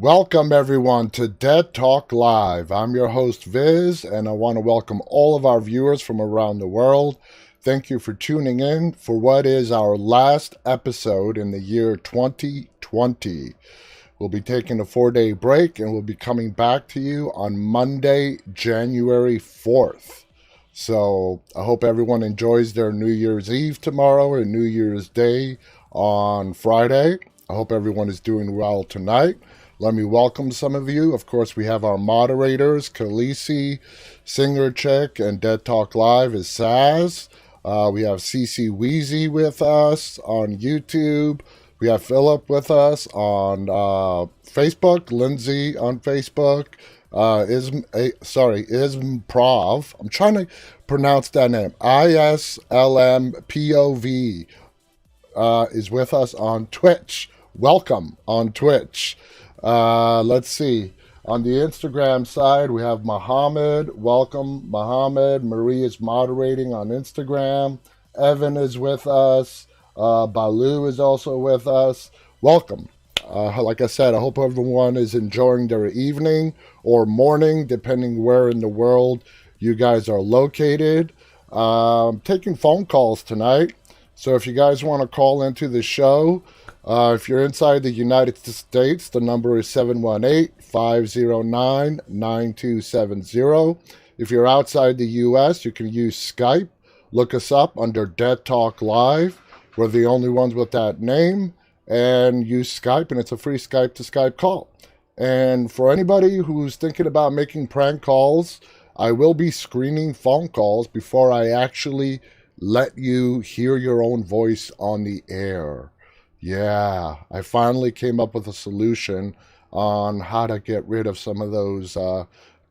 Welcome everyone to Dead Talk Live. I'm your host Viz, and I want to welcome all of our viewers from around the world. Thank you for tuning in for what is our last episode in the year 2020. We'll be taking a 4-day break and we'll be coming back to you on Monday, January 4th. So I hope everyone enjoys their New Year's Eve tomorrow and New Year's Day on Friday. I hope everyone is doing well tonight. Let me welcome some of you. Of course, we have our moderators, Khaleesi, Singer Chick, and Dead Talk Live is Saz. We have CC Wheezy with us on YouTube. We have Philip with us on Facebook, Lindsay on Facebook, Ismprov. I'm trying to pronounce that name. ISLMPOV is with us on Twitch. Welcome on Twitch. Let's see. On the Instagram side, we have Muhammad. Welcome, Muhammad. Marie is moderating on Instagram. Evan is with us. Balu is also with us. Welcome. Like I said, I hope everyone is enjoying their evening or morning, depending where in the world you guys are located. Taking phone calls tonight. So if you guys want to call into the show, if you're inside the United States, the number is 718-509-9270. If you're outside the U.S., you can use Skype. Look us up under Dead Talk Live. We're the only ones with that name. And use Skype, and it's a free Skype to Skype call. And for anybody who's thinking about making prank calls, I will be screening phone calls before I actually let you hear your own voice on the air. Yeah, I finally came up with a solution on how to get rid of some of those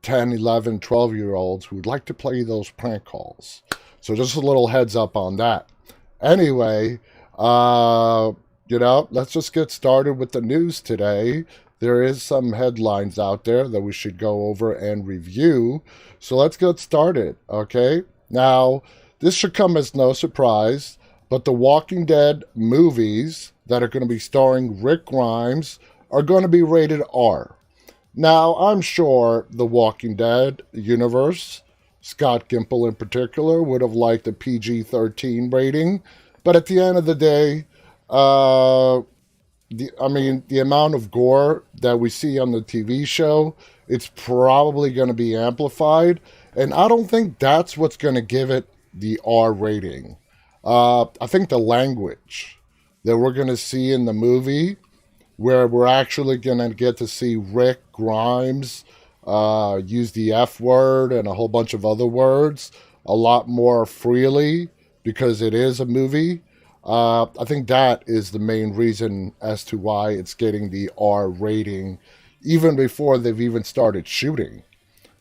10, 11, 12-year-olds who'd like to play those prank calls. So just a little heads up on that. Anyway, let's just get started with the news today. There is some headlines out there that we should go over and review. So let's get started, okay? Now, this should come as no surprise, but the Walking Dead movies that are going to be starring Rick Grimes are going to be rated R. Now, I'm sure the Walking Dead universe, Scott Gimple in particular, would have liked a PG-13 rating, but at the end of the day, the amount of gore that we see on the TV show, it's probably going to be amplified, and I don't think that's what's going to give it the R rating. I think the language that we're going to see in the movie, where we're actually going to get to see Rick Grimes use the F word and a whole bunch of other words a lot more freely because it is a movie. I think that is the main reason as to why it's getting the R rating even before they've even started shooting.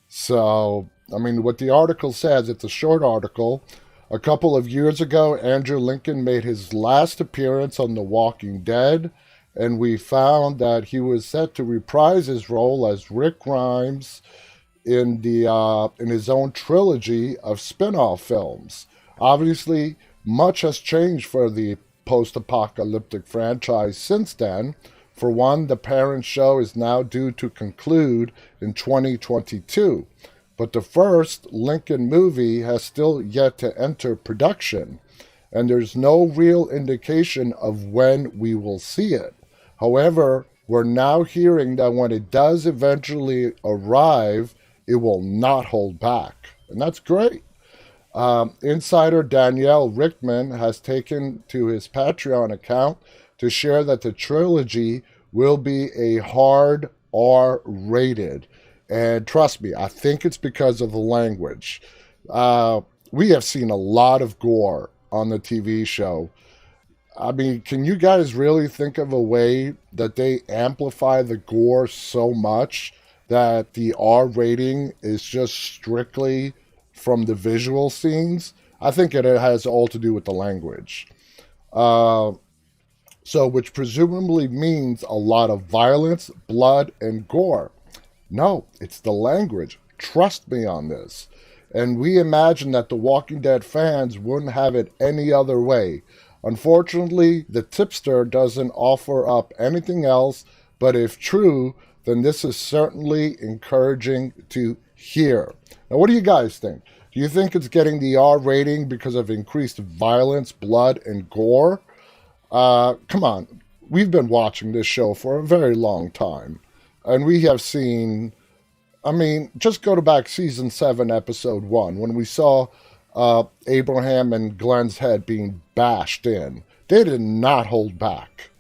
So, what the article says, it's a short article. A couple of years ago, Andrew Lincoln made his last appearance on The Walking Dead, and we found that he was set to reprise his role as Rick Grimes in his own trilogy of spin-off films. Obviously, much has changed for the post-apocalyptic franchise since then. For one, the parent show is now due to conclude in 2022. But the first Lincoln movie has still yet to enter production, and there's no real indication of when we will see it. However, we're now hearing that when it does eventually arrive, it will not hold back. And that's great. Insider Danielle Rickman has taken to his Patreon account to share that the trilogy will be a hard R rated. And trust me, I think it's because of the language. We have seen a lot of gore on the TV show. Can you guys really think of a way that they amplify the gore so much that the R rating is just strictly from the visual scenes? I think it has all to do with the language. Which presumably means a lot of violence, blood, and gore. No, it's the language. Trust me on this. And we imagine that the Walking Dead fans wouldn't have it any other way. Unfortunately, the tipster doesn't offer up anything else, but if true, then this is certainly encouraging to hear. Now, what do you guys think? Do you think it's getting the R rating because of increased violence, blood, and gore? Come on. We've been watching this show for a very long time. And we have seen, I mean, just go to back season 7, episode 1, when we saw Abraham and Glenn's head being bashed in. They did not hold back.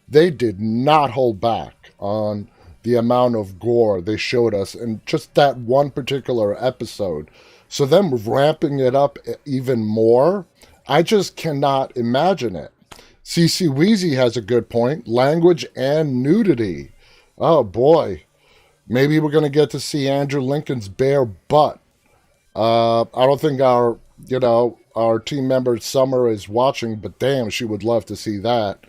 They did not hold back on the amount of gore they showed us in just that one particular episode. So them ramping it up even more, I just cannot imagine it. CC Weezy has a good point. Language and nudity. Oh boy. Maybe we're going to get to see Andrew Lincoln's bare butt. I don't think our team member Summer is watching, but damn, she would love to see that.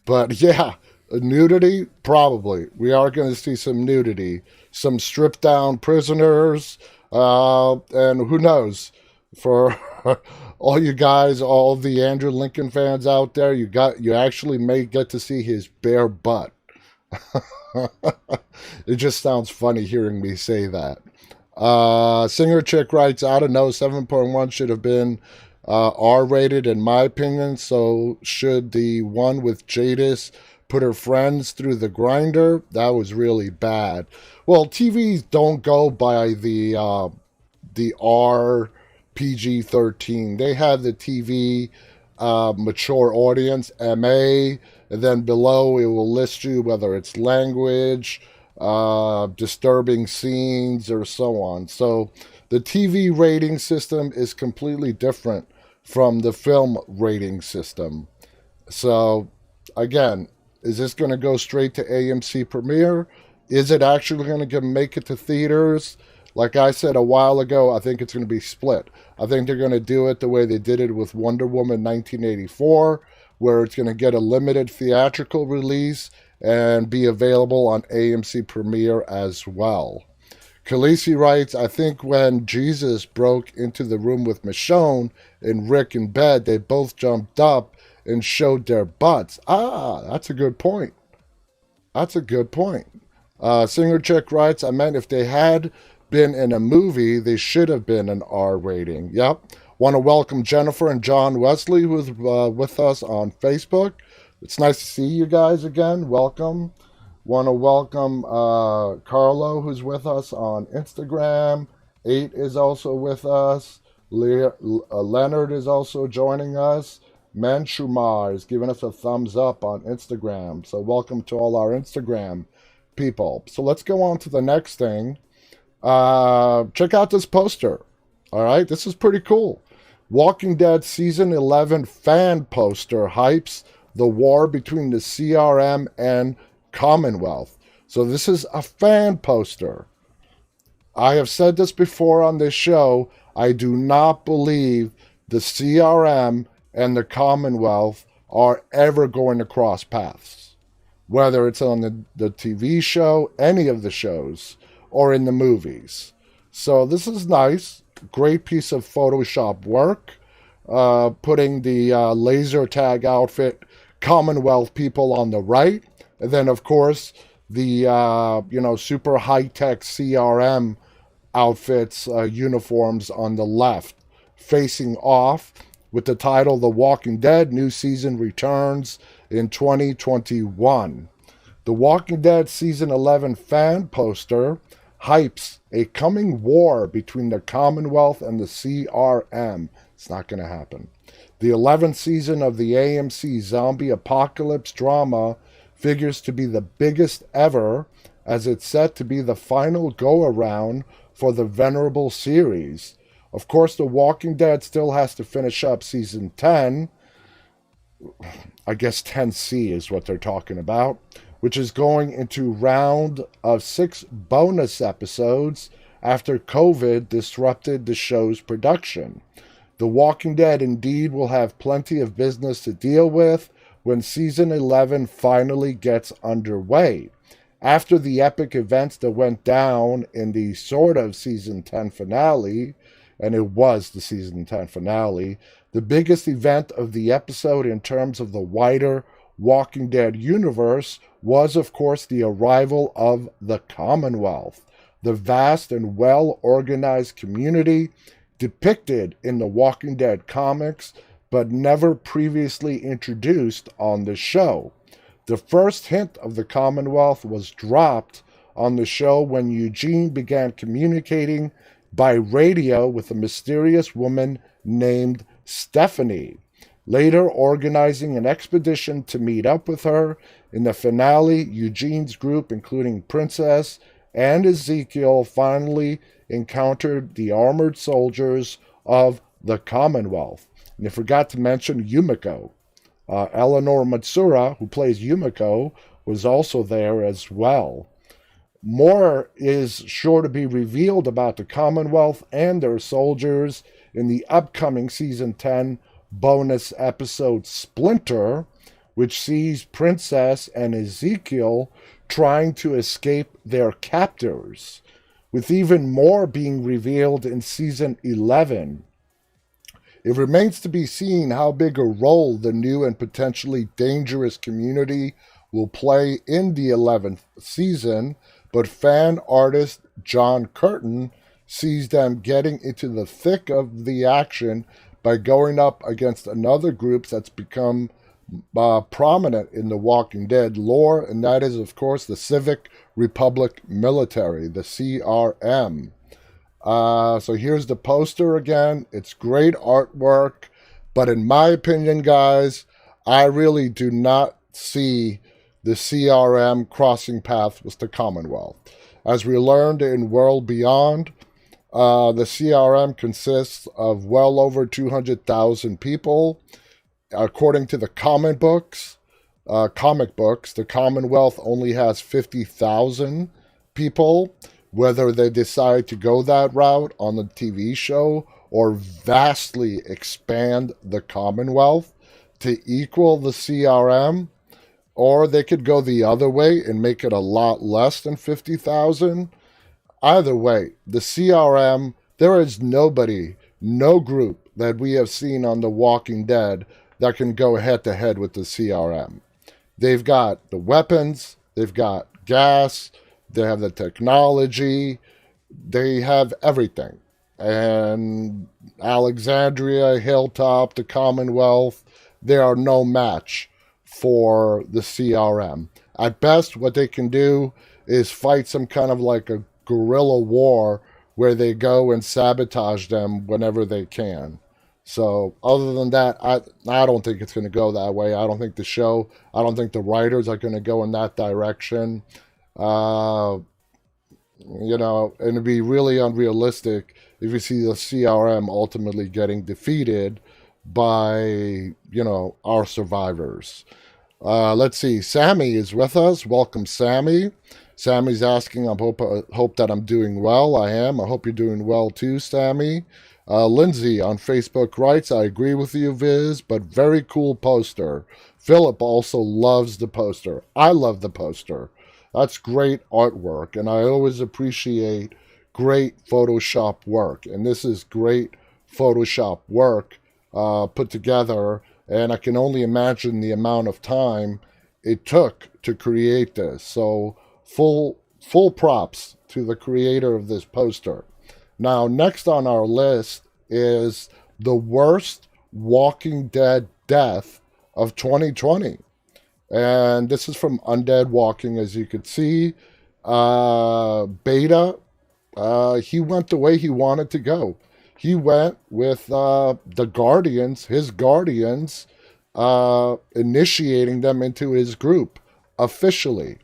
But yeah, nudity, probably. We are going to see some nudity. Some stripped down prisoners, and who knows, for all you guys, all the Andrew Lincoln fans out there, you actually may get to see his bare butt. It just sounds funny hearing me say that. Singer Chick writes, I don't know, 7.1 should have been R-rated in my opinion, so should the one with Jadis put her friends through the grinder? That was really bad. Well, TVs don't go by the R PG-13. They have the TV mature audience, MA, and then below it will list you whether it's language, disturbing scenes, or so on. So the TV rating system is completely different from the film rating system. So again, is this going to go straight to AMC Premiere? Is it actually going to make it to theaters? Like I said a while ago, I think it's going to be split. I think they're going to do it the way they did it with Wonder Woman 1984, where it's going to get a limited theatrical release and be available on AMC Premiere as well. Khaleesi writes, I think when Jesus broke into the room with Michonne and Rick in bed, they both jumped up and showed their butts. Ah, that's a good point. That's a good point. Singer Chick writes, I meant if they had been in a movie, they should have been an R rating. Yep. Want to welcome Jennifer and John Wesley, who's with us on Facebook. It's nice to see you guys again. Welcome. Want to welcome Carlo, who's with us on Instagram. 8 is also with us. Leonard is also joining us. Manchumar is giving us a thumbs up on Instagram. So welcome to all our Instagram people. So let's go on to the next thing. Check out this poster. All right, this is pretty cool. Walking Dead Season 11 fan poster hypes the war between the CRM and Commonwealth. So this is a fan poster. I have said this before on this show. I do not believe the CRM and the Commonwealth are ever going to cross paths. Whether it's on the TV show, any of the shows, or in the movies. So this is nice. Great piece of Photoshop work. Putting the laser tag outfit Commonwealth people on the right. And then, of course, the super high-tech CRM outfits, uniforms on the left, facing off with the title The Walking Dead New Season Returns in 2021. The Walking Dead Season 11 fan poster hypes a coming war between the Commonwealth and the CRM. It's not going to happen. The 11th season of the AMC zombie apocalypse drama figures to be the biggest ever, as it's set to be the final go-around for the venerable series. Of course, The Walking Dead still has to finish up season 10. I guess 10C is what they're talking about, which is going into round of 6 bonus episodes after COVID disrupted the show's production. The Walking Dead indeed will have plenty of business to deal with when season 11 finally gets underway. After the epic events that went down in the sort of season 10 finale, and it was the season 10 finale, the biggest event of the episode in terms of the wider Walking Dead universe was, of course, the arrival of the Commonwealth, the vast and well-organized community depicted in the Walking Dead comics, but never previously introduced on the show. The first hint of the Commonwealth was dropped on the show when Eugene began communicating by radio with a mysterious woman named Stephanie, later organizing an expedition to meet up with her. In the finale, Eugene's group, including Princess and Ezekiel, finally encountered the armored soldiers of the Commonwealth. And I forgot to mention Yumiko. Eleanor Matsura, who plays Yumiko, was also there as well. More is sure to be revealed about the Commonwealth and their soldiers in the upcoming Season 10 bonus episode Splinter, which sees Princess and Ezekiel trying to escape their captors, with even more being revealed in Season 11. It remains to be seen how big a role the new and potentially dangerous community will play in the 11th season, but fan artist John Curtin sees them getting into the thick of the action by going up against another group that's become prominent in the Walking Dead lore, and that is, of course, the Civic Republic Military, the CRM. So here's the poster again. It's great artwork, but in my opinion, guys, I really do not see the CRM crossing paths with the Commonwealth. As we learned in World Beyond, the CRM consists of well over 200,000 people. According to the comic books, the Commonwealth only has 50,000 people. Whether they decide to go that route on the TV show or vastly expand the Commonwealth to equal the CRM, or they could go the other way and make it a lot less than 50,000. Either way, the CRM, there is nobody, no group that we have seen on The Walking Dead that can go head-to-head with the CRM. They've got the weapons, they've got gas, they have the technology, they have everything. And Alexandria, Hilltop, the Commonwealth, they are no match for the CRM. At best, what they can do is fight some kind of like a guerrilla war where they go and sabotage them whenever they can. So other than that, I don't think it's going to go that way. I don't think the writers are going to go in that direction. And it'd be really unrealistic if you see the CRM ultimately getting defeated by, our survivors. Let's see. Sammy is with us. Welcome, Sammy. Sammy's asking, I hope that I'm doing well. I am. I hope you're doing well too, Sammy. Lindsay on Facebook writes, I agree with you, Viz, but very cool poster. Philip also loves the poster. I love the poster. That's great artwork, and I always appreciate great Photoshop work. And this is great Photoshop work put together, and I can only imagine the amount of time it took to create this. So full props to the creator of this poster. Now, next on our list is the worst Walking Dead death of 2020. And this is from Undead Walking, as you could see. Beta, he went the way he wanted to go. He went with the Guardians, his Guardians, initiating them into his group officially,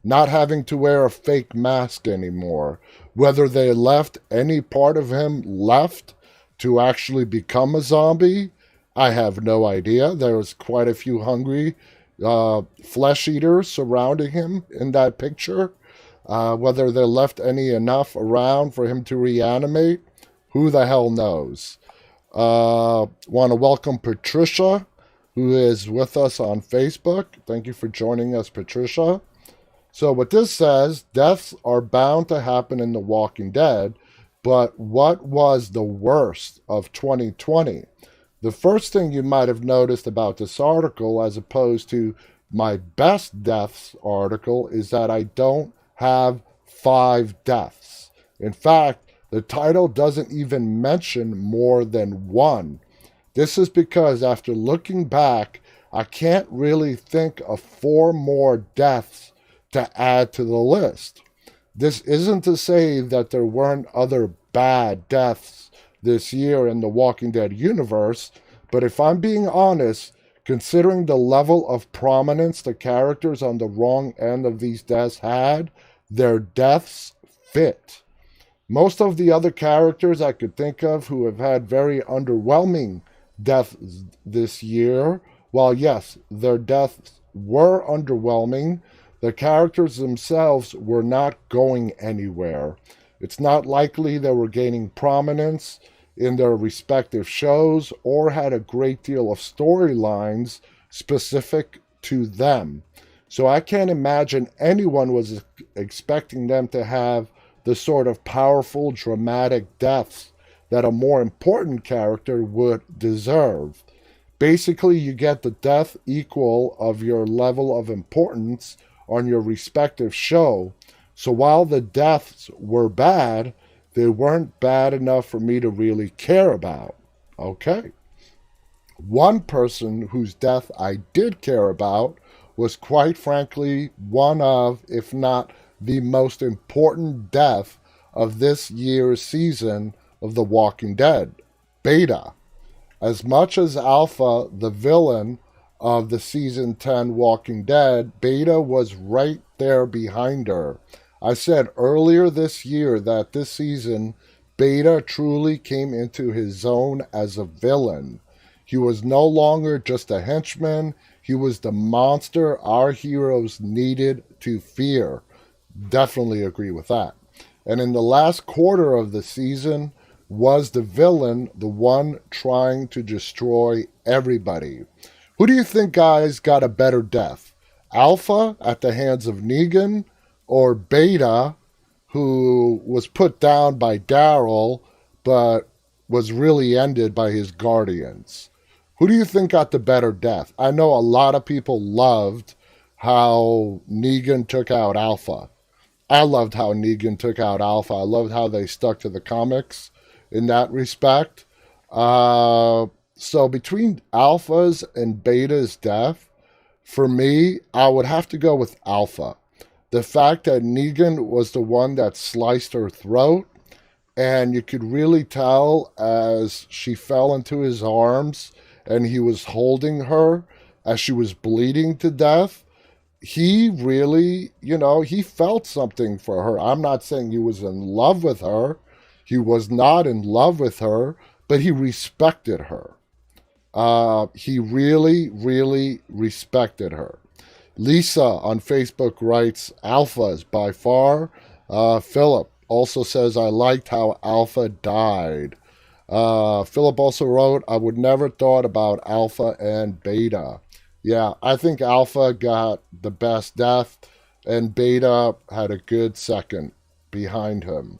not having to wear a fake mask anymore. Whether they left any part of him left to actually become a zombie, I have no idea. There's quite a few hungry flesh eaters surrounding him in that picture. Whether they left enough around for him to reanimate, who the hell knows? Want to welcome Patricia, who is with us on Facebook. Thank you for joining us, Patricia. So what this says, deaths are bound to happen in The Walking Dead, but what was the worst of 2020? The first thing you might have noticed about this article, as opposed to My best deaths article is that I don't have 5 deaths. In fact, the title doesn't even mention more than 1. This is because after looking back, I can't really think of 4 more deaths to add to the list. This isn't to say that there weren't other bad deaths this year in the Walking Dead universe, but if I'm being honest, considering the level of prominence the characters on the wrong end of these deaths had, their deaths fit. Most of the other characters I could think of who have had very underwhelming deaths this year, while yes, their deaths were underwhelming, the characters themselves were not going anywhere. It's not likely they were gaining prominence in their respective shows or had a great deal of storylines specific to them. So I can't imagine anyone was expecting them to have the sort of powerful, dramatic deaths that a more important character would deserve. Basically, you get the death equal of your level of importance on your respective show. So while the deaths were bad, they weren't bad enough for me to really care about. Okay. One person whose death I did care about was quite frankly one of, if not the most important death of this year's season of The Walking Dead, Beta. As much as Alpha, the villain of the season 10 Walking Dead, Beta was right there behind her. I said earlier this year that this season, Beta truly came into his zone as a villain. He was no longer just a henchman, he was the monster our heroes needed to fear. Definitely agree with that. And in the last quarter of the season, was the villain the one trying to destroy everybody? Who do you think, guys, got a better death? Alpha at the hands of Negan, or Beta, who was put down by Daryl, but was really ended by his guardians? Who do you think got the better death? I know a lot of people loved how Negan took out Alpha. I loved how Negan took out Alpha. I loved how they stuck to the comics in that respect. So between Alpha's and Beta's death, for me, I would have to go with Alpha. The fact that Negan was the one that sliced her throat, and you could really tell as she fell into his arms and he was holding her as she was bleeding to death, he really, he felt something for her. I'm not saying he was in love with her. He was not in love with her, but he respected her. He really, really respected her. Lisa on Facebook writes, Alpha is by far. Philip also says, I liked how Alpha died. Philip also wrote, I would never thought about Alpha and Beta. Yeah, I think Alpha got the best death, and Beta had a good second behind him.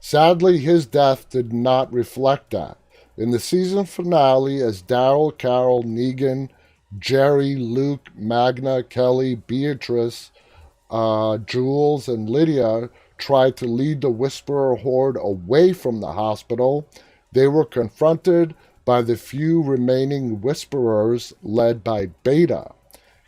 Sadly, his death did not reflect that. In the season finale, as Daryl, Carol, Negan, Jerry, Luke, Magna, Kelly, Beatrice, Jules, and Lydia tried to lead the Whisperer horde away from the hospital, they were confronted by the few remaining Whisperers led by Beta.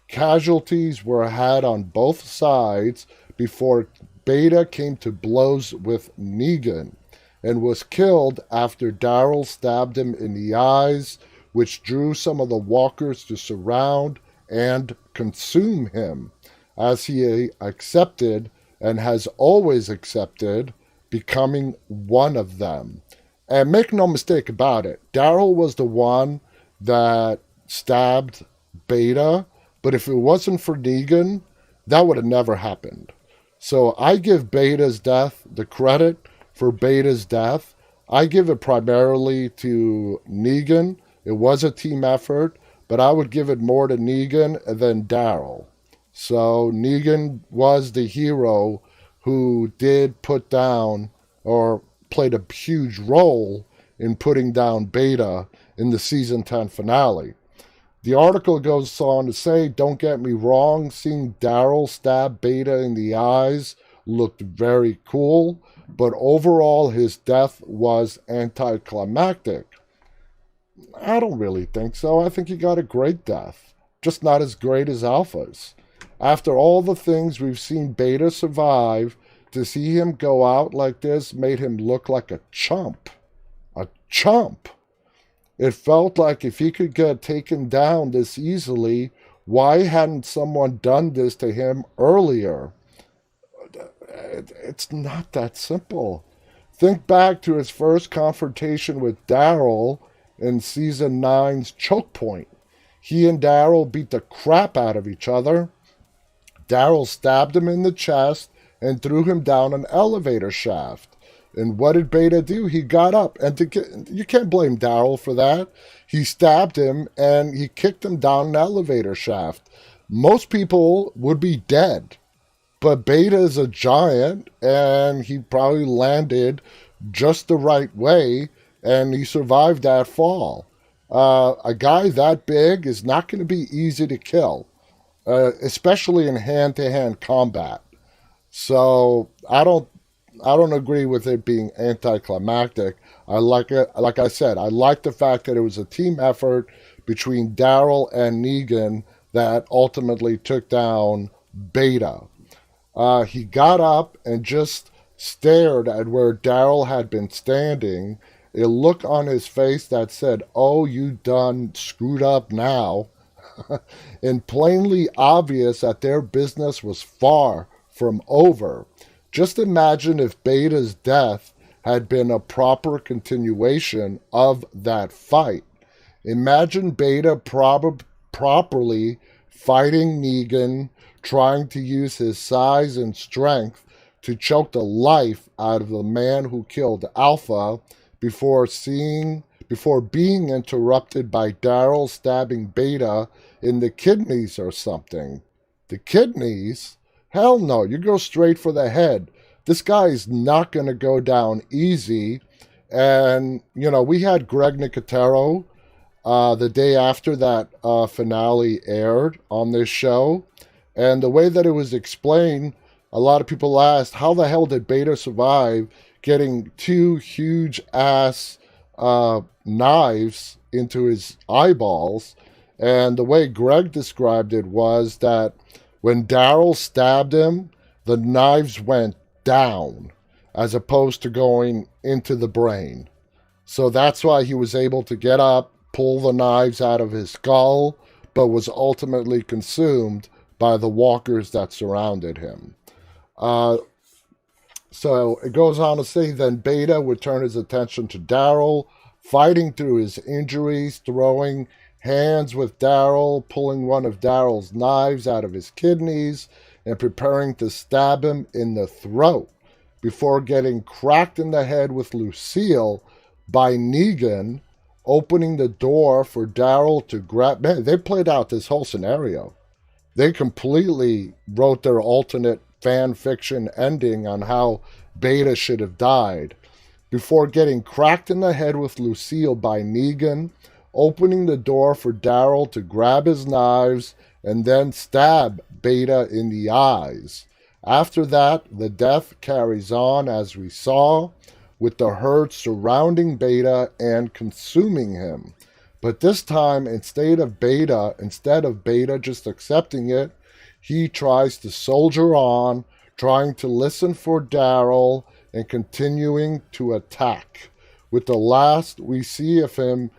Casualties were had on both sides before Beta came to blows with Negan and was killed after Daryl stabbed him in the eyes, which drew some of the walkers to surround and consume him, as he accepted and has always accepted becoming one of them. And make no mistake about it, Daryl was the one that stabbed Beta, but if it wasn't for Negan, that would have never happened. So I give Beta's death the credit for Beta's death. I give it primarily to Negan. It was a team effort, but I would give it more to Negan than Daryl. So Negan was the hero who did put down or played a huge role in putting down Beta in the season 10 finale. The article goes on to say, don't get me wrong, seeing Daryl stab Beta in the eyes looked very cool, but overall his death was anticlimactic. I don't really think so. I think he got a great death, just not as great as Alpha's. After all the things we've seen Beta survive, to see him go out like this made him look like a chump. A chump! It felt like if he could get taken down this easily, why hadn't someone done this to him earlier? It's not that simple. Think back to his first confrontation with Daryl in Season 9's Choke Point. He and Daryl beat the crap out of each other. Daryl stabbed him in the chest and threw him down an elevator shaft. And what did Beta do? He got up, and you can't blame Daryl for that. He stabbed him, and he kicked him down an elevator shaft. Most people would be dead, but Beta is a giant, and he probably landed just the right way, and he survived that fall. A guy that big is not going to be easy to kill, especially in hand-to-hand combat. So I don't agree with it being anticlimactic. I like it. Like I said, I like the fact that it was a team effort between Daryl and Negan that ultimately took down Beta. He got up and just stared at where Daryl had been standing, a look on his face that said, "Oh, you done screwed up now," and plainly obvious that their business was far from over. Just imagine if Beta's death had been a proper continuation of that fight. Imagine Beta properly fighting Negan, trying to use his size and strength to choke the life out of the man who killed Alpha before being interrupted by Daryl stabbing Beta in the kidneys or something. The kidneys? Hell no, you go straight for the head. This guy is not going to go down easy. And, we had Greg Nicotero the day after that finale aired on this show. And the way that it was explained, a lot of people asked, how the hell did Beta survive getting two huge ass knives into his eyeballs? And the way Greg described it was that when Daryl stabbed him, the knives went down as opposed to going into the brain. So that's why he was able to get up, pull the knives out of his skull, but was ultimately consumed by the walkers that surrounded him. So it goes on to say, then Beta would turn his attention to Daryl, fighting through his injuries, throwing hands with Daryl, pulling one of Daryl's knives out of his kidneys, and preparing to stab him in the throat before getting cracked in the head with Lucille by Negan, opening the door for Daryl to grab. Man, they played out this whole scenario. They completely wrote their alternate fan fiction ending on how Beta should have died before getting cracked in the head with Lucille by Negan, opening the door for Daryl to grab his knives and then stab Beta in the eyes. After that, the death carries on as we saw, with the herd surrounding Beta and consuming him. But this time, instead of Beta just accepting it, he tries to soldier on, trying to listen for Daryl and continuing to attack. With the last we see of him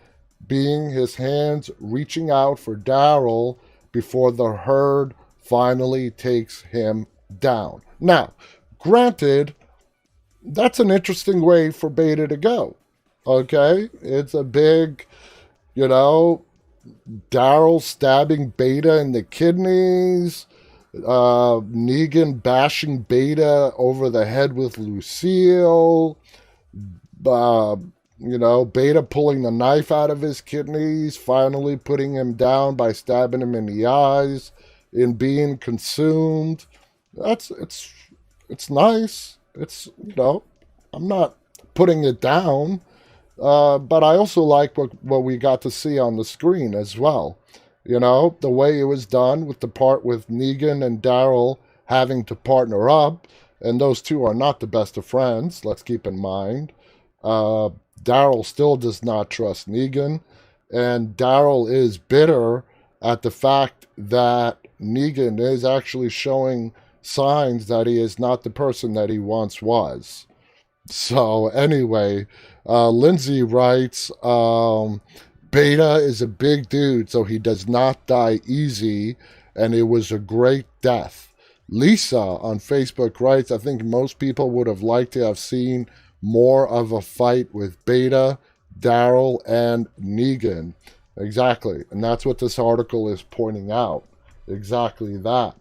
being his hands reaching out for Daryl before the herd finally takes him down. Now, granted, that's an interesting way for Beta to go. Okay? It's a big, Daryl stabbing Beta in the kidneys, Negan bashing Beta over the head with Lucille, Beta pulling the knife out of his kidneys, finally putting him down by stabbing him in the eyes, and being consumed. It's nice. It's, I'm not putting it down. But I also like what we got to see on the screen as well. You know, the way it was done with the part with Negan and Daryl having to partner up, and those two are not the best of friends, let's keep in mind. Uh, Daryl still does not trust Negan, and Daryl is bitter at the fact that Negan is actually showing signs that he is not the person that he once was. So anyway, Lindsay writes, Beta is a big dude, so he does not die easy, and it was a great death. Lisa on Facebook writes, I think most people would have liked to have seen more of a fight with Beta, Daryl, and Negan. Exactly, and that's what this article is pointing out. Exactly that.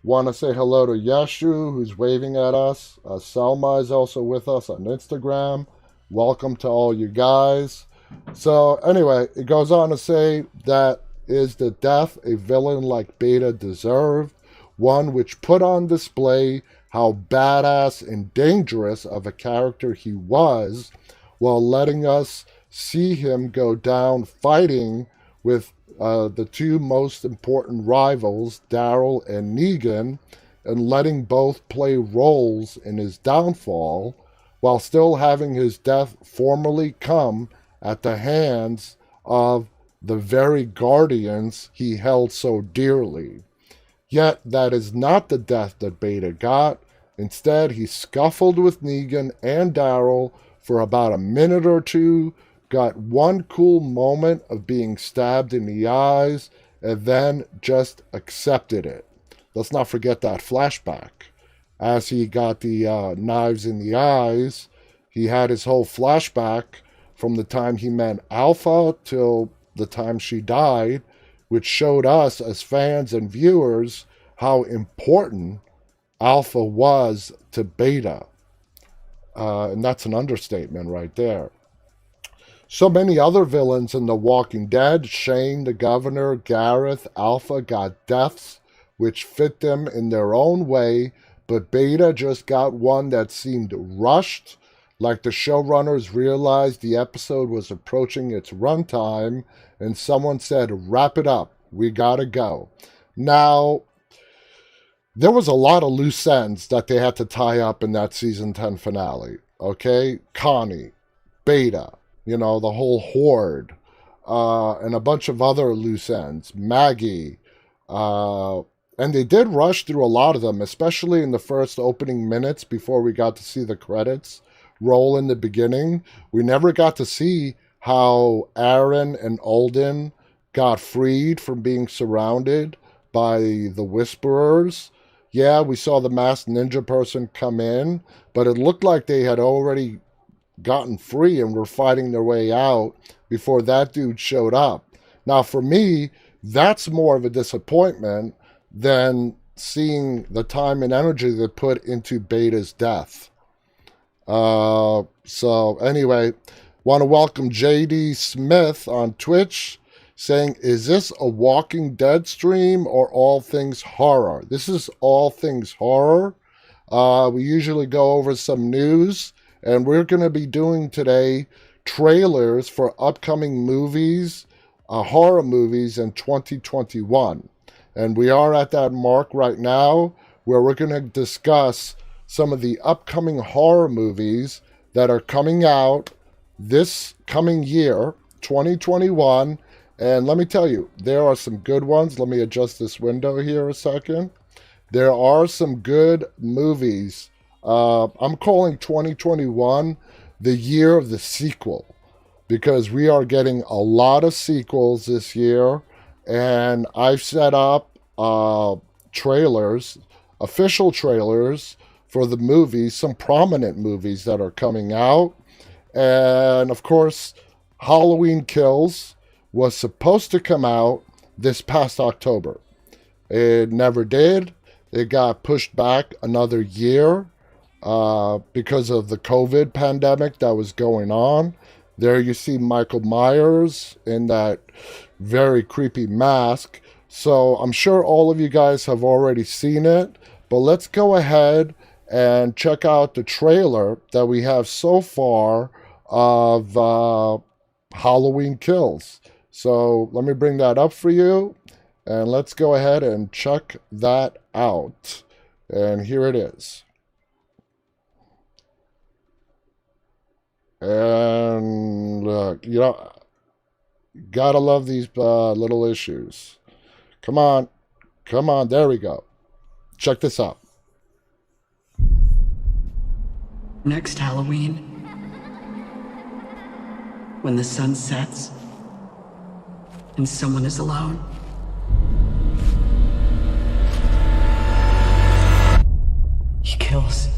Want to say hello to Yeshu, who's waving at us. Selma is also with us on Instagram. Welcome to all you guys. So, anyway, it goes on to say that is the death a villain like Beta deserved, one which put on display how badass and dangerous of a character he was, while letting us see him go down fighting with the two most important rivals, Daryl and Negan, and letting both play roles in his downfall, while still having his death formally come at the hands of the very guardians he held so dearly. Yet that is not the death that Beta got. Instead, he scuffled with Negan and Daryl for about a minute or two, got one cool moment of being stabbed in the eyes, and then just accepted it. Let's not forget that flashback. As he got the knives in the eyes, he had his whole flashback from the time he met Alpha till the time she died, which showed us as fans and viewers how important Alpha was to Beta. And that's an understatement right there. So many other villains in The Walking Dead, Shane, the Governor, Gareth, Alpha, got deaths which fit them in their own way, but Beta just got one that seemed rushed, like the showrunners realized the episode was approaching its runtime, and someone said, wrap it up, we gotta go. Now, there was a lot of loose ends that they had to tie up in that season 10 finale, okay? Connie, Beta, you know, the whole horde, and a bunch of other loose ends, Maggie, and they did rush through a lot of them, especially in the first opening minutes before we got to see the credits roll in the beginning. We never got to see how Aaron and Alden got freed from being surrounded by the Whisperers. Yeah, we saw the masked ninja person come in, but it looked like they had already gotten free and were fighting their way out before that dude showed up. Now, for me, that's more of a disappointment than seeing the time and energy they put into Beta's death. So anyway, want to welcome JD Smith on Twitch saying, is this a Walking Dead stream or all things horror? This is all things horror. We usually go over some news, and we're going to be doing today trailers for upcoming movies, horror movies in 2021. And we are at that mark right now where we're going to discuss some of the upcoming horror movies that are coming out this coming year, 2021. And let me tell you, there are some good ones. Let me adjust this window here a second. There are some good movies. I'm calling 2021 the year of the sequel, because we are getting a lot of sequels this year. And I've set up trailers, official trailers for the movies, some prominent movies that are coming out. And of course, Halloween Kills was supposed to come out this past October. It never did. It got pushed back another year because of the COVID pandemic that was going on. There you see Michael Myers in that very creepy mask. So I'm sure all of you guys have already seen it, but let's go ahead and check out the trailer that we have so far of Halloween Kills. So let me bring that up for you, and let's go ahead and check that out. And here it is. And look, gotta love these little issues. Come on, there we go. Check this out. Next Halloween, when the sun sets and someone is alone, he kills.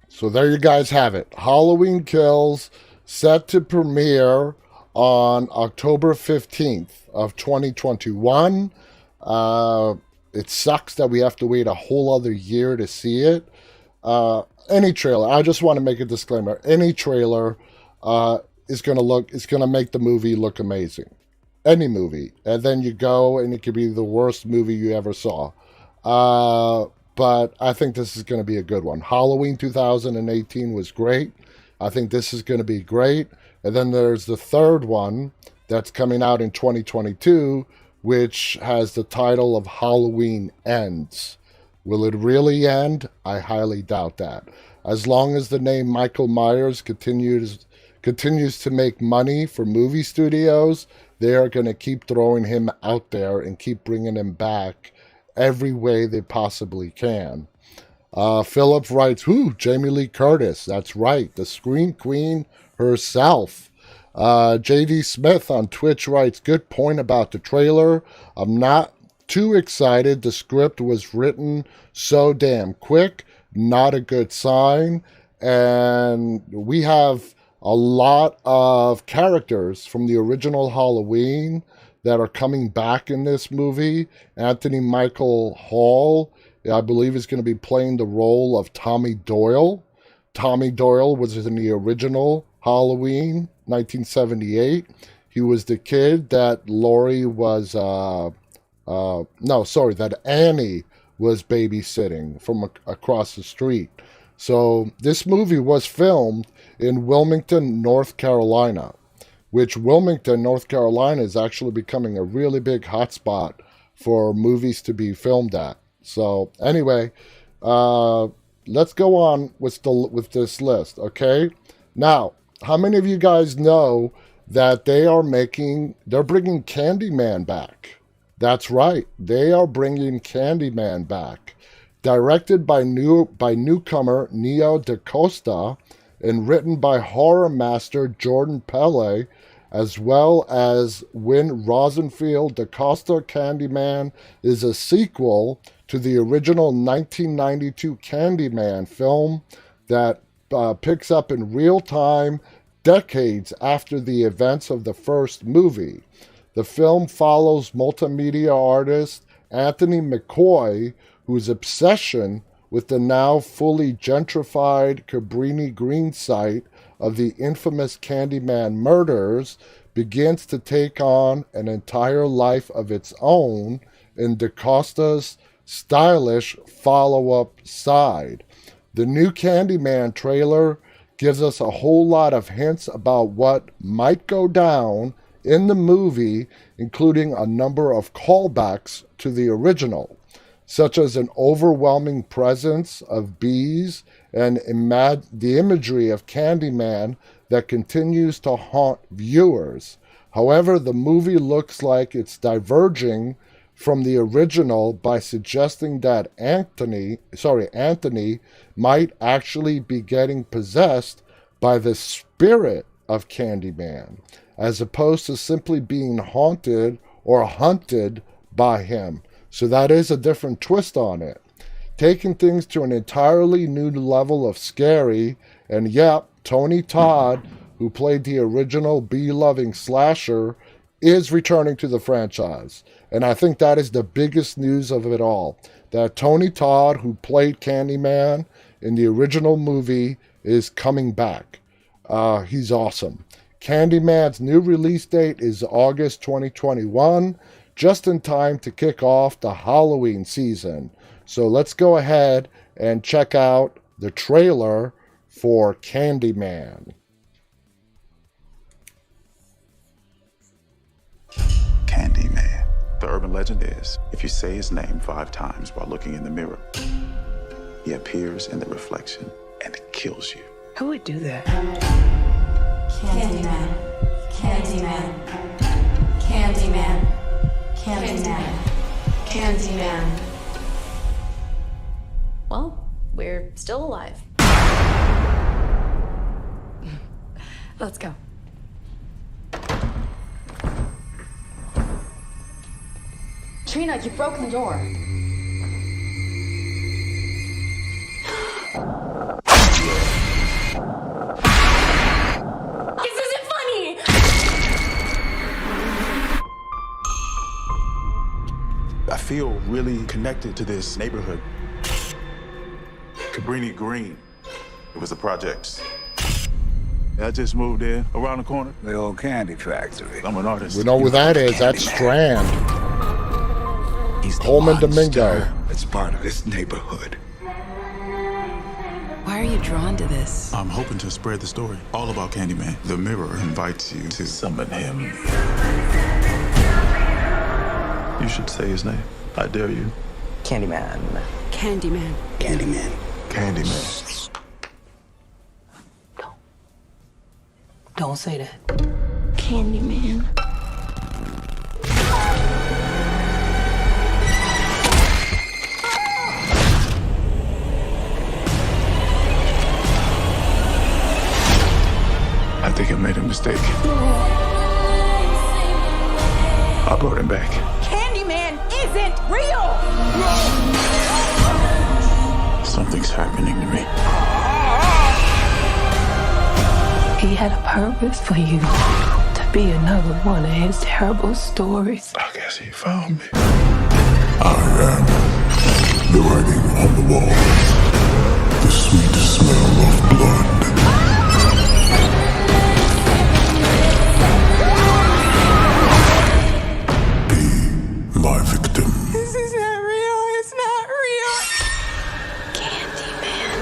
So there you guys have it. Halloween Kills, set to premiere on October 15th of 2021. It sucks that we have to wait a whole other year to see it. Any trailer, I just want to make a disclaimer. Any trailer is going to make the movie look amazing. Any movie. And then you go and it could be the worst movie you ever saw. But I think this is going to be a good one. Halloween 2018 was great. I think this is going to be great. And then there's the third one that's coming out in 2022, which has the title of Halloween Ends. Will it really end? I highly doubt that. As long as the name Michael Myers continues to make money for movie studios, they are going to keep throwing him out there and keep bringing him back every way they possibly can. Phillips writes, Jamie Lee Curtis. That's right, the Scream Queen herself. JD Smith on Twitch writes, good point about the trailer. I'm not too excited. The script was written so damn quick. Not a good sign. And we have a lot of characters from the original Halloween that are coming back in this movie. Anthony Michael Hall, I believe, is going to be playing the role of Tommy Doyle. Tommy Doyle was in the original Halloween, 1978. He was the kid that that Annie was babysitting from across the street. So this movie was filmed in Wilmington, North Carolina, which Wilmington, North Carolina is actually becoming a really big hotspot for movies to be filmed at. So anyway, let's go on with this list, okay? Now, how many of you guys know that they're bringing Candyman back? That's right, they are bringing Candyman back. Directed by newcomer Neo DaCosta and written by horror master Jordan Pele, as well as Win Rosenfield. DaCosta Candyman is a sequel to the original 1992 Candyman film that picks up in real time decades after the events of the first movie. The film follows multimedia artist Anthony McCoy, whose obsession with the now fully gentrified Cabrini Green site of the infamous Candyman murders begins to take on an entire life of its own in DaCosta's stylish follow-up side. The new Candyman trailer gives us a whole lot of hints about what might go down in the movie, including a number of callbacks to the original, such as an overwhelming presence of bees and the imagery of Candyman that continues to haunt viewers. However, the movie looks like it's diverging from the original by suggesting that Anthony might actually be getting possessed by the spirit of Candyman, as opposed to simply being haunted or hunted by him. So that is a different twist on it, taking things to an entirely new level of scary. And yep, Tony Todd, who played the original bee-loving slasher, is returning to the franchise. And I think that is the biggest news of it all, that Tony Todd, who played Candyman in the original movie, is coming back. He's awesome. Candyman's new release date is August 2021, just in time to kick off the Halloween season. So let's go ahead and check out the trailer for Candyman. Candyman. The urban legend is, if you say his name 5 times while looking in the mirror, he appears in the reflection and kills you. Who would do that? Candyman. Candyman. Candyman. Candyman. Candyman. Well, we're still alive. Let's go. Trina, you broke the door. This isn't funny! I feel really connected to this neighborhood. Cabrini Green. It was the projects. I just moved in around the corner. The old candy factory. I'm an artist. We know who that is. That's Strand. He's the Coleman monster Domingo. that's part of this neighborhood. Why are you drawn to this? I'm hoping to spread the story all about Candyman. The mirror invites you to summon him. You should say his name. I dare you. Candyman. Candyman. Candyman. Candyman. Don't say that. Candyman. I think I made a mistake. I brought him back. Candyman isn't real! Something's happening to me. He had a purpose for you. To be another one of his terrible stories. I guess he found me. I am the writing on the wall. The sweet smell of blood. Be my victim. This is not real. It's not real. Candyman.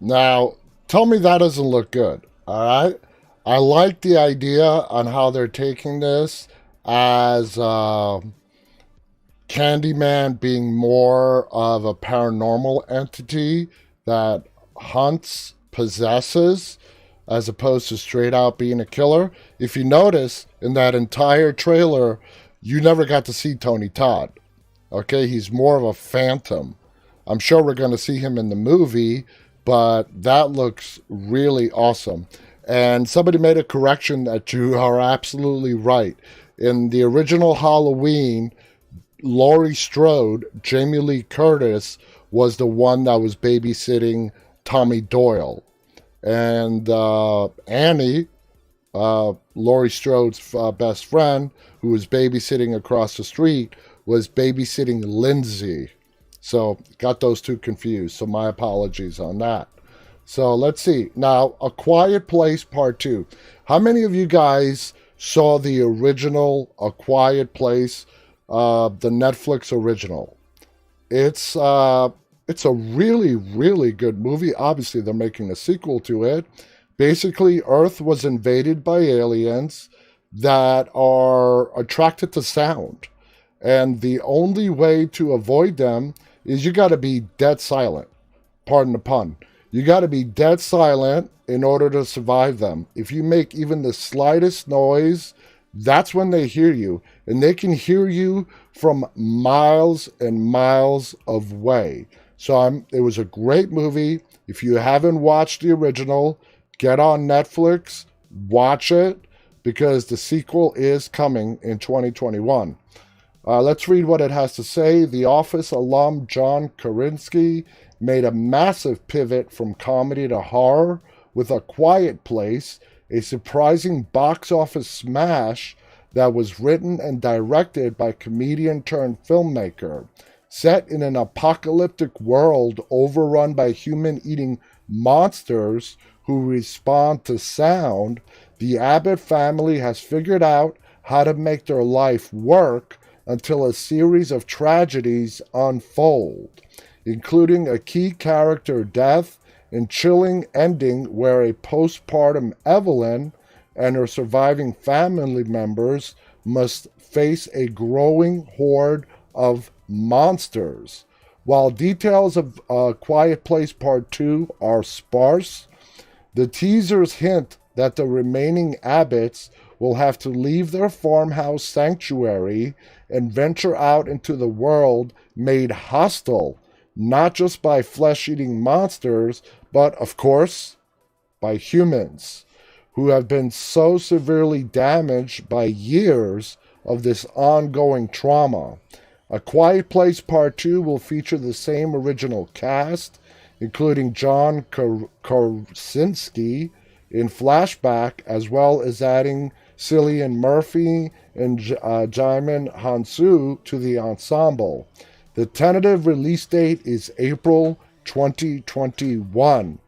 Now, tell me that doesn't look good, all right? I like the idea on how they're taking this as Candyman being more of a paranormal entity that hunts, possesses, as opposed to straight out being a killer. If you notice, in that entire trailer, you never got to see Tony Todd. Okay, he's more of a phantom. I'm sure we're going to see him in the movie, but that looks really awesome. And somebody made a correction that you are absolutely right. In the original Halloween, Laurie Strode, Jamie Lee Curtis, was the one that was babysitting Tommy Doyle. And Annie, Laurie Strode's best friend, who was babysitting across the street, was babysitting Lindsay. So got those two confused. So my apologies on that. So let's see. Now, A Quiet Place Part 2. How many of you guys saw the original A Quiet Place, the Netflix original? It's a really, really good movie. Obviously, they're making a sequel to it. Basically, Earth was invaded by aliens that are attracted to sound. And the only way to avoid them is you got to be dead silent. Pardon the pun. You got to be dead silent in order to survive them. If you make even the slightest noise, that's when they hear you. And they can hear you from miles and miles away. So it was a great movie. If you haven't watched the original, get on Netflix, watch it, because the sequel is coming in 2021. Let's read what it has to say. The Office alum John Krasinski made a massive pivot from comedy to horror with A Quiet Place, a surprising box office smash that was written and directed by comedian turned filmmaker. Set in an apocalyptic world overrun by human-eating monsters who respond to sound, the Abbott family has figured out how to make their life work until a series of tragedies unfold, including a key character death and chilling ending where a postpartum Evelyn and her surviving family members must face a growing horde of monsters. While details of Quiet Place Part 2 are sparse, the teasers hint that the remaining Abbotts will have to leave their farmhouse sanctuary and venture out into the world made hostile, not just by flesh-eating monsters, but, of course, by humans, who have been so severely damaged by years of this ongoing trauma. A Quiet Place Part 2 will feature the same original cast, including John Krasinski in flashback, as well as adding Cillian Murphy and Jaimin Hansu to the ensemble. The tentative release date is April 2021.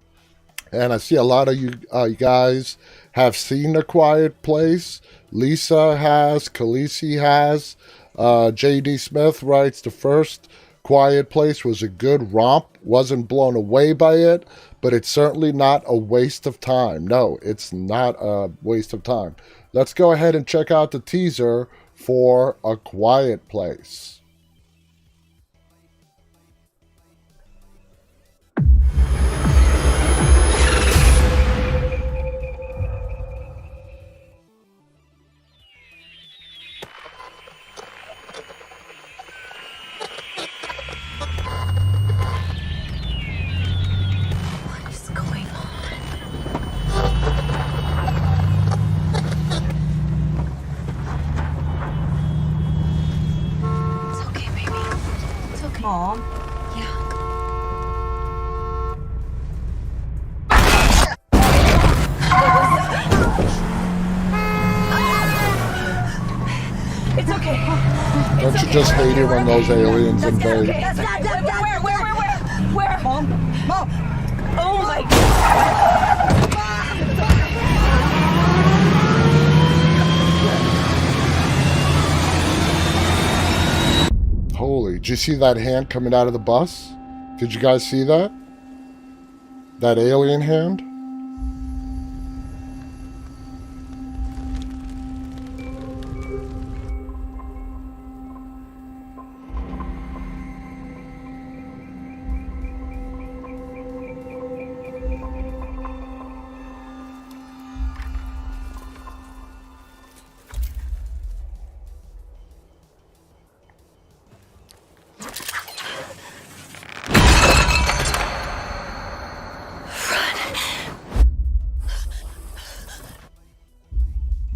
And I see a lot of you guys have seen A Quiet Place. Lisa has, Khaleesi has. J.D. Smith writes, the first Quiet Place was a good romp. Wasn't blown away by it, but it's certainly not a waste of time. No, it's not a waste of time. Let's go ahead and check out the teaser for A Quiet Place. Mom? Yeah. It's okay. Don't you just hate it when those aliens invade? Where? Mom? Oh my God! Holy, did you see that hand coming out of the bus? Did you guys see that? That alien hand?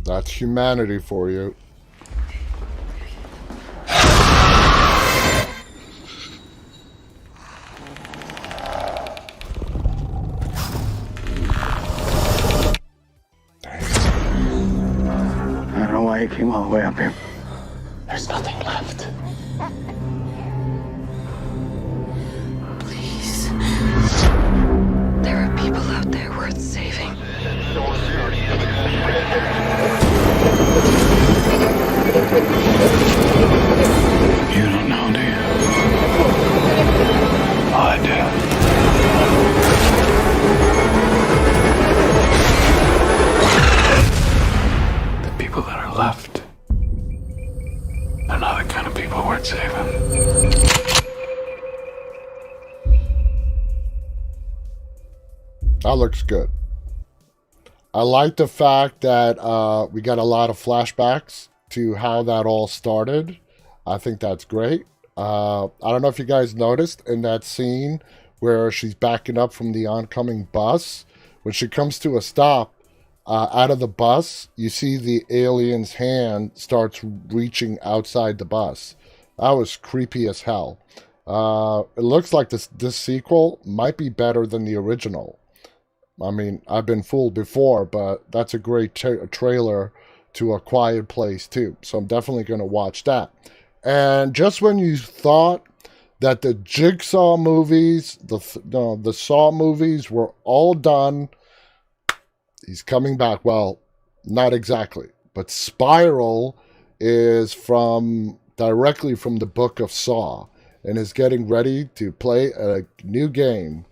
That's humanity for you. I don't know why you came all the way up here. There's nothing left. Please. There are people out there worth saving. You don't know, do you? I do. The people that are left, they're not the kind of people worth saving. That looks good. I like the fact that we got a lot of flashbacks to how that all started. I think that's great. I don't know if you guys noticed in that scene where she's backing up from the oncoming bus. When she comes to a stop out of the bus, you see the alien's hand starts reaching outside the bus. That was creepy as hell. It looks like this sequel might be better than the original. I mean, I've been fooled before, but that's a great trailer to A Quiet Place too. So I'm definitely going to watch that. And just when you thought that the Jigsaw movies, the Saw movies were all done, he's coming back. Well, not exactly, but Spiral is directly from the book of Saw and is getting ready to play a new game.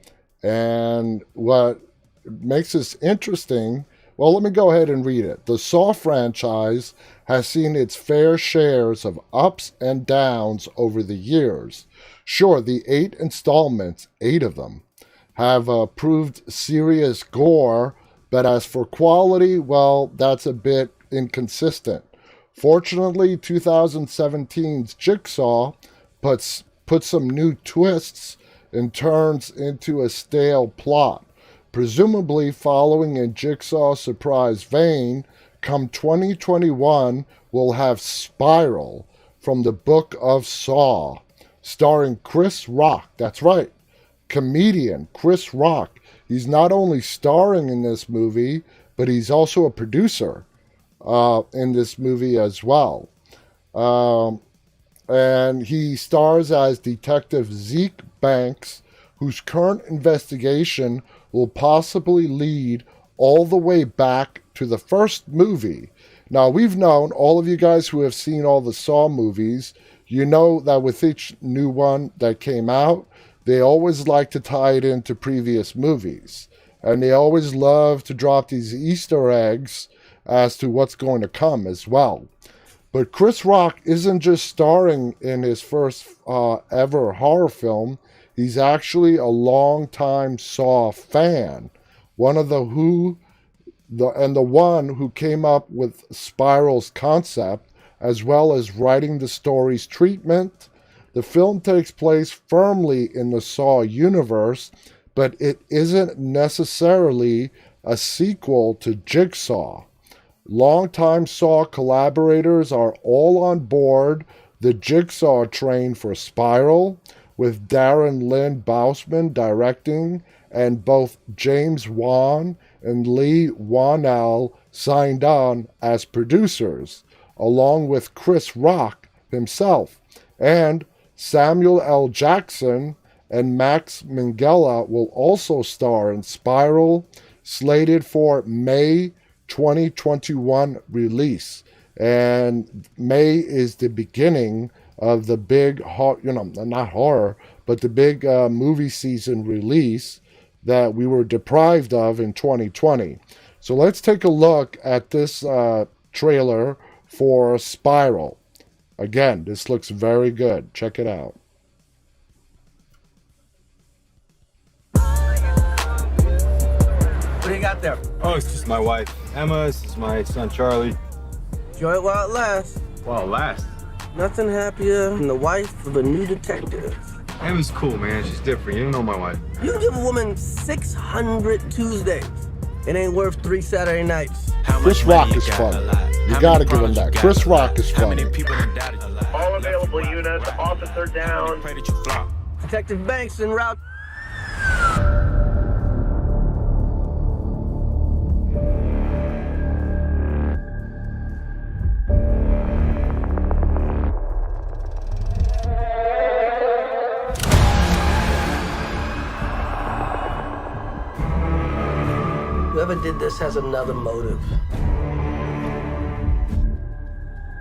And what makes this interesting, well, let me go ahead and read it. The Saw franchise has seen its fair shares of ups and downs over the years. Sure, the 8 installments, 8 of them, have proved serious gore, but as for quality, well, that's a bit inconsistent. Fortunately, 2017's Jigsaw puts some new twists and turns into a stale plot. Presumably following in Jigsaw's surprise vein, come 2021, we'll have Spiral from the Book of Saw, starring Chris Rock. That's right, comedian Chris Rock. He's not only starring in this movie, but he's also a producer in this movie as well. And he stars as Detective Zeke Banks, whose current investigation will possibly lead all the way back to the first movie. Now, we've known, all of you guys who have seen all the Saw movies, you know that with each new one that came out, they always like to tie it into previous movies. And they always love to drop these Easter eggs as to what's going to come as well. But Chris Rock isn't just starring in his first ever horror film. He's actually a longtime Saw fan. One of the one who came up with Spiral's concept, as well as writing the story's treatment. The film takes place firmly in the Saw universe, but it isn't necessarily a sequel to Jigsaw. Longtime Saw collaborators are all on board the Jigsaw train for Spiral, with Darren Lynn Bousman directing, and both James Wan and Lee Wanell signed on as producers, along with Chris Rock himself. And Samuel L. Jackson and Max Minghella will also star in Spiral, slated for May 2021 release. And May is the beginning of the big, not horror, but the big movie season release that we were deprived of in 2020. So let's take a look at this trailer for Spiral. Again, this looks very good. Check it out. What do you got there? Oh, it's just my wife, Emma. This is my son, Charlie. Enjoy it while it lasts. While it lasts. Nothing happier than the wife of a new detective. Emma's cool, man. She's different. You don't know my wife. You give a woman 600 Tuesdays. It ain't worth 3 Saturday nights. Chris Rock is funny. You gotta give him that. Chris Rock is funny. All available units, officer down. Detective Banks en route. Whoever did this has another motive.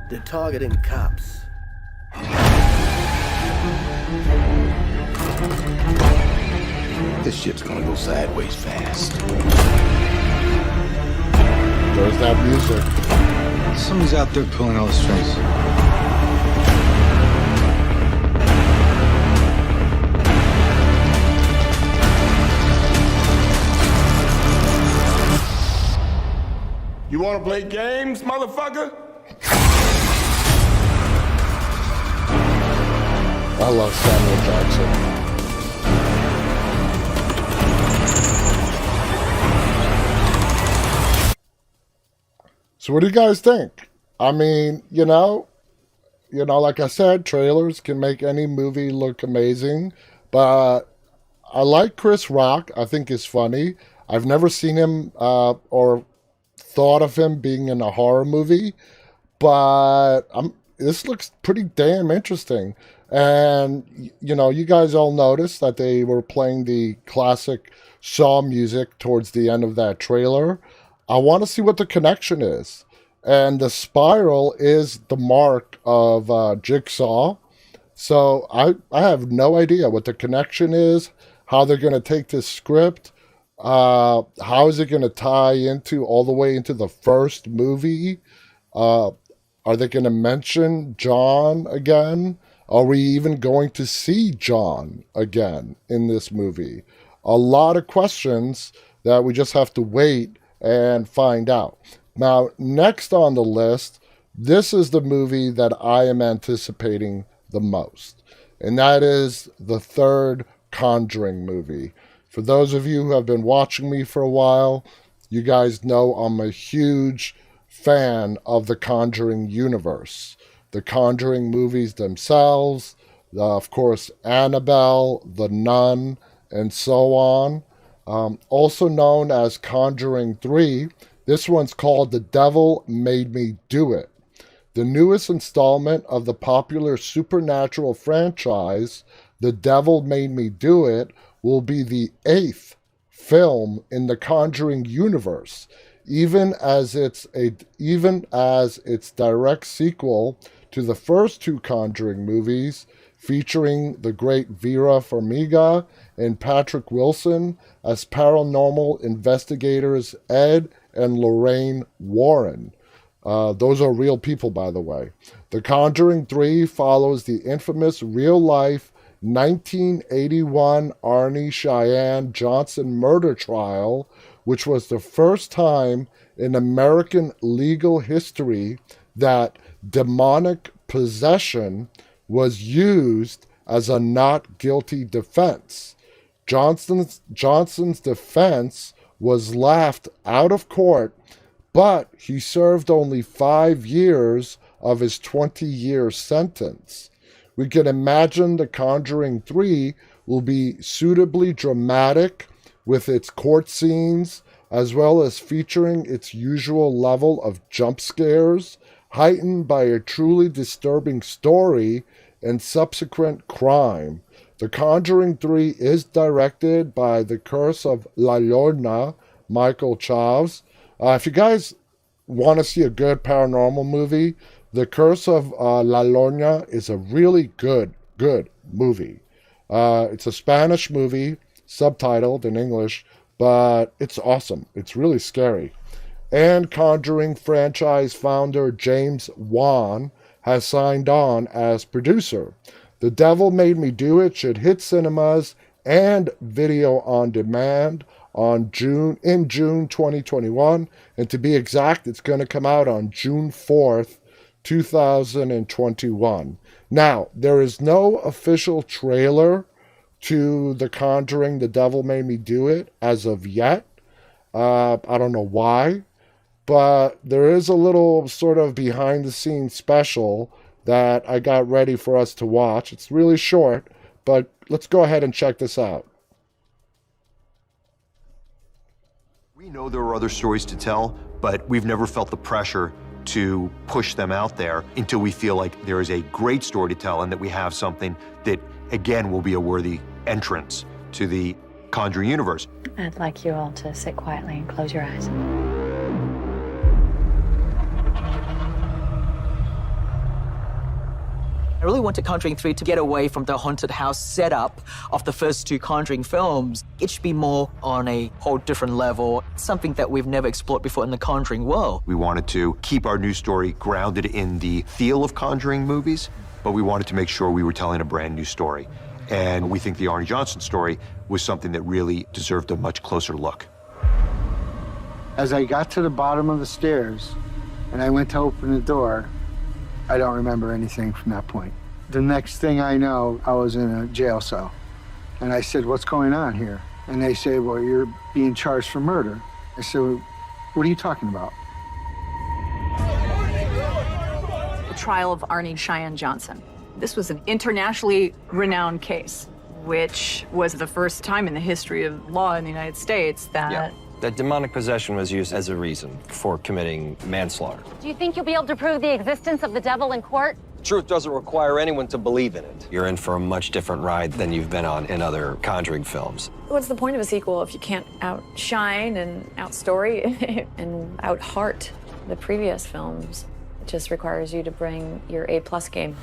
They're targeting cops. This ship's gonna go sideways fast. There's that music. Somebody's out there pulling all the strings. You wanna play games, motherfucker? I love Samuel Jackson. So what do you guys think? I mean, like I said, trailers can make any movie look amazing, but I like Chris Rock. I think he's funny. I've never seen him or thought of him being in a horror movie, but this looks pretty damn interesting. And, you know, you guys all noticed that they were playing the classic Saw music towards the end of that trailer. I want to see what the connection is. And the spiral is the mark of Jigsaw. So I have no idea what the connection is, how they're going to take this script, how is it going to tie into all the way into the first movie. Are they going to mention John again? Are we even going to see John again in this movie? A lot of questions that we just have to wait and find out. Now, next on the list, this is the movie that I am anticipating the most, and that is the third Conjuring movie. For those of you who have been watching me for a while, you guys know I'm a huge fan of the Conjuring universe. The Conjuring movies themselves, of course, Annabelle, The Nun, and so on. Also known as Conjuring 3, this one's called The Devil Made Me Do It. The newest installment of the popular supernatural franchise, The Devil Made Me Do It, will be the 8th film in the Conjuring universe, even as its direct sequel to the first 2 Conjuring movies, featuring the great Vera Farmiga and Patrick Wilson as paranormal investigators Ed and Lorraine Warren. Those are real people, by the way. The Conjuring 3 follows the infamous real-life 1981 Arnie Cheyenne Johnson murder trial, which was the first time in American legal history that demonic possession was used as a not guilty defense. Johnson's defense was laughed out of court, but he served only 5 years of his 20-year sentence. We can imagine The Conjuring 3 will be suitably dramatic with its court scenes, as well as featuring its usual level of jump scares, heightened by a truly disturbing story and subsequent crime. The Conjuring 3 is directed by The Curse of La Llorona, Michael Chaves. If you guys want to see a good paranormal movie, The Curse of La Llorona is a really good movie. It's a Spanish movie, subtitled in English, but it's awesome. It's really scary. And Conjuring franchise founder James Wan has signed on as producer. The Devil Made Me Do It should hit cinemas and video on demand in June 2021. And to be exact, it's going to come out on June 4th, 2021. Now, there is no official trailer to The Conjuring, The Devil Made Me Do It as of yet. I don't know why, but there is a little sort of behind-the-scenes special that I got ready for us to watch. It's really short, but let's go ahead and check this out. We know there are other stories to tell, but we've never felt the pressure to push them out there until we feel like there is a great story to tell and that we have something that, again, will be a worthy entrance to the Conjuring universe. I'd like you all to sit quietly and close your eyes. I really wanted Conjuring 3 to get away from the haunted house setup of the first 2 Conjuring films. It should be more on a whole different level, something that we've never explored before in the Conjuring world. We wanted to keep our new story grounded in the feel of Conjuring movies, but we wanted to make sure we were telling a brand new story. And we think the Arnie Johnson story was something that really deserved a much closer look. As I got to the bottom of the stairs and I went to open the door, I don't remember anything from that point. The next thing I know, I was in a jail cell. And I said, "What's going on here?" And they say, "Well, you're being charged for murder." I said, "What are you talking about?" The trial of Arnie Cheyenne Johnson. This was an internationally renowned case, which was the first time in the history of law in the United States that that demonic possession was used as a reason for committing manslaughter. Do you think you'll be able to prove the existence of the devil in court? Truth doesn't require anyone to believe in it. You're in for a much different ride than you've been on in other Conjuring films. What's the point of a sequel if you can't outshine and outstory and out-heart the previous films? It just requires you to bring your A+ game.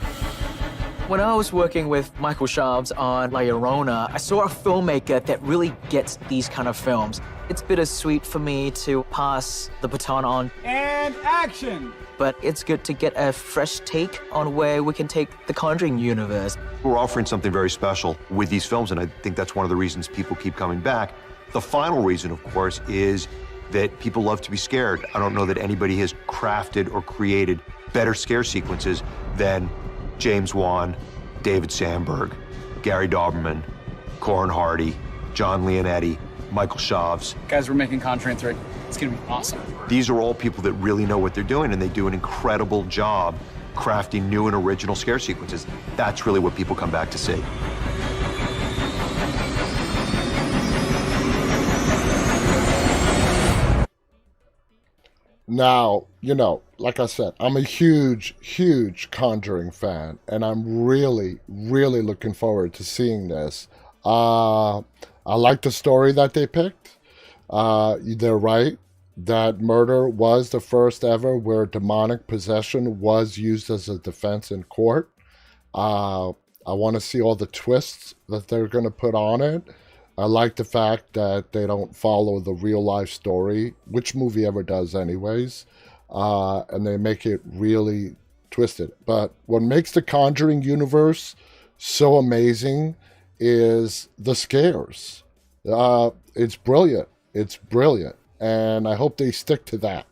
When I was working with Michael Sharps on La Llorona, I saw a filmmaker that really gets these kind of films. It's bittersweet for me to pass the baton on. And action! But it's good to get a fresh take on where we can take the Conjuring universe. We're offering something very special with these films, and I think that's one of the reasons people keep coming back. The final reason, of course, is that people love to be scared. I don't know that anybody has crafted or created better scare sequences than James Wan, David Sandberg, Gary Dauberman, Corin Hardy, John Leonetti, Michael Shavs. Guys, we're making Conjuring 3. It's gonna be awesome. These are all people that really know what they're doing, and they do an incredible job crafting new and original scare sequences. That's really what people come back to see. Now, you know, like I said, I'm a huge Conjuring fan, and I'm really looking forward to seeing this. I like the story that they picked. They're right. That murder was the first ever where demonic possession was used as a defense in court. I want to see all the twists that they're going to put on it. I like the fact that they don't follow the real life story, which movie ever does anyways, and they make it really twisted. But what makes the Conjuring universe so amazing is the scares. It's brilliant. It's brilliant. And I hope they stick to that.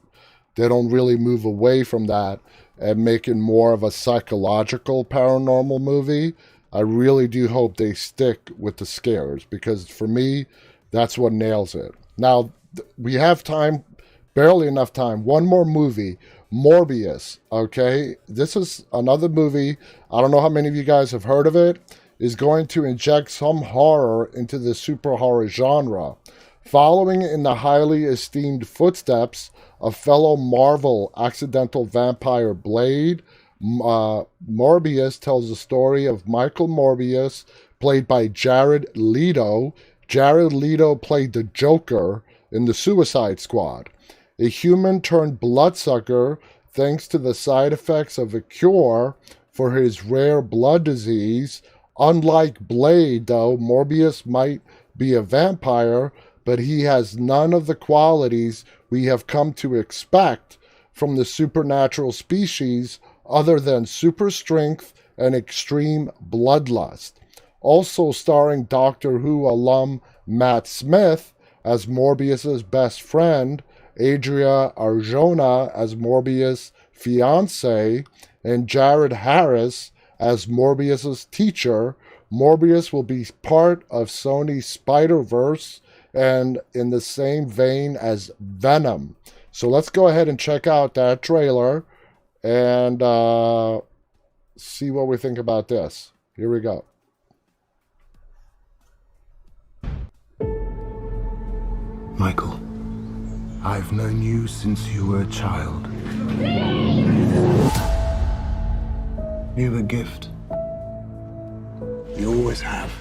They don't really move away from that and make it more of a psychological paranormal movie. I really do hope they stick with the scares, because for me, that's what nails it. Now, we have time, barely enough time. One more movie, Morbius, okay? This is another movie, I don't know how many of you guys have heard of it, is going to inject some horror into the super horror genre. Following in the highly esteemed footsteps of fellow Marvel accidental vampire Blade, Morbius tells the story of Michael Morbius, played by Jared Leto. Jared Leto played the Joker in the Suicide Squad, a human turned bloodsucker thanks to the side effects of a cure for his rare blood disease. Unlike Blade, though, Morbius might be a vampire, but he has none of the qualities we have come to expect from the supernatural species, other than super strength and extreme bloodlust. Also starring Doctor Who alum Matt Smith as Morbius's best friend, Adria Arjona as Morbius' fiancé, and Jared Harris as Morbius's teacher. Morbius will be part of Sony's Spider-Verse and in the same vein as Venom. So let's go ahead and check out that trailer and see what we think about this. Here we go. Michael, I've known you since you were a child. You're a gift. You always have.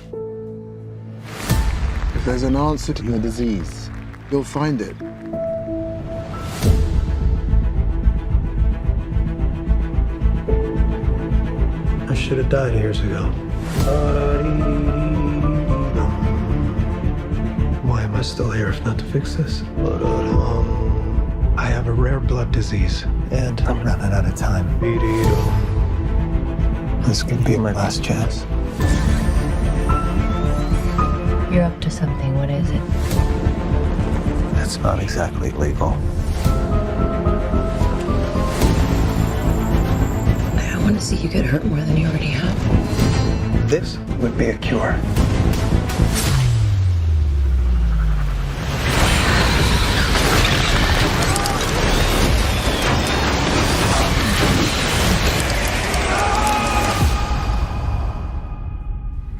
If there's an answer to your disease, you'll find it. I should have died years ago. Why am I still here if not to fix this? I have a rare blood disease, and I'm running out of time. This could be my last chance. You're up to something. What is it? That's not exactly legal. I want to see you get hurt more than you already have. This would be a cure.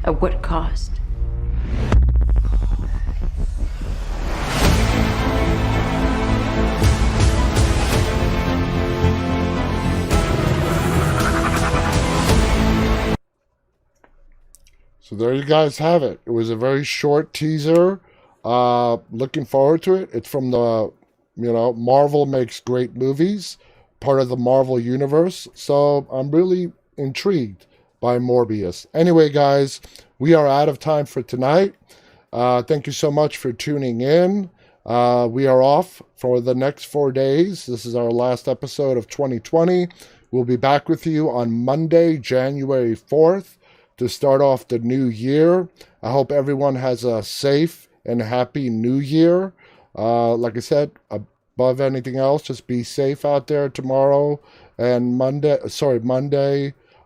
At what cost? So there you guys have it. It was a very short teaser. Looking forward to it. It's from the, Marvel makes great movies, part of the Marvel universe. So I'm really intrigued by Morbius. Anyway, guys, we are out of time for tonight. Thank you so much for tuning in. We are off for the next 4 days. This is our last episode of 2020. We'll be back with you on Monday, January 4th to start off the new year. I hope everyone has a safe and happy new year. Like I said, above anything else, just be safe out there tomorrow and Monday.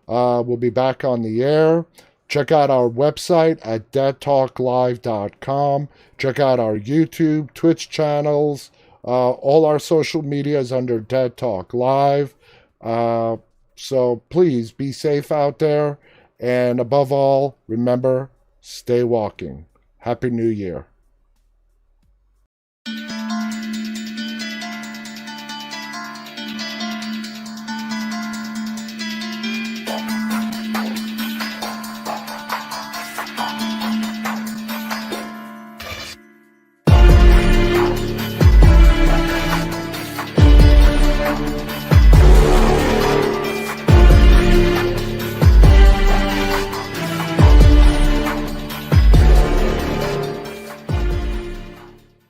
We'll be back on the air. Check out our website at deadtalklive.com. Check out our YouTube, Twitch channels. All our social media is under Dead Talk Live. So please be safe out there. And above all, remember, stay walking. Happy New Year.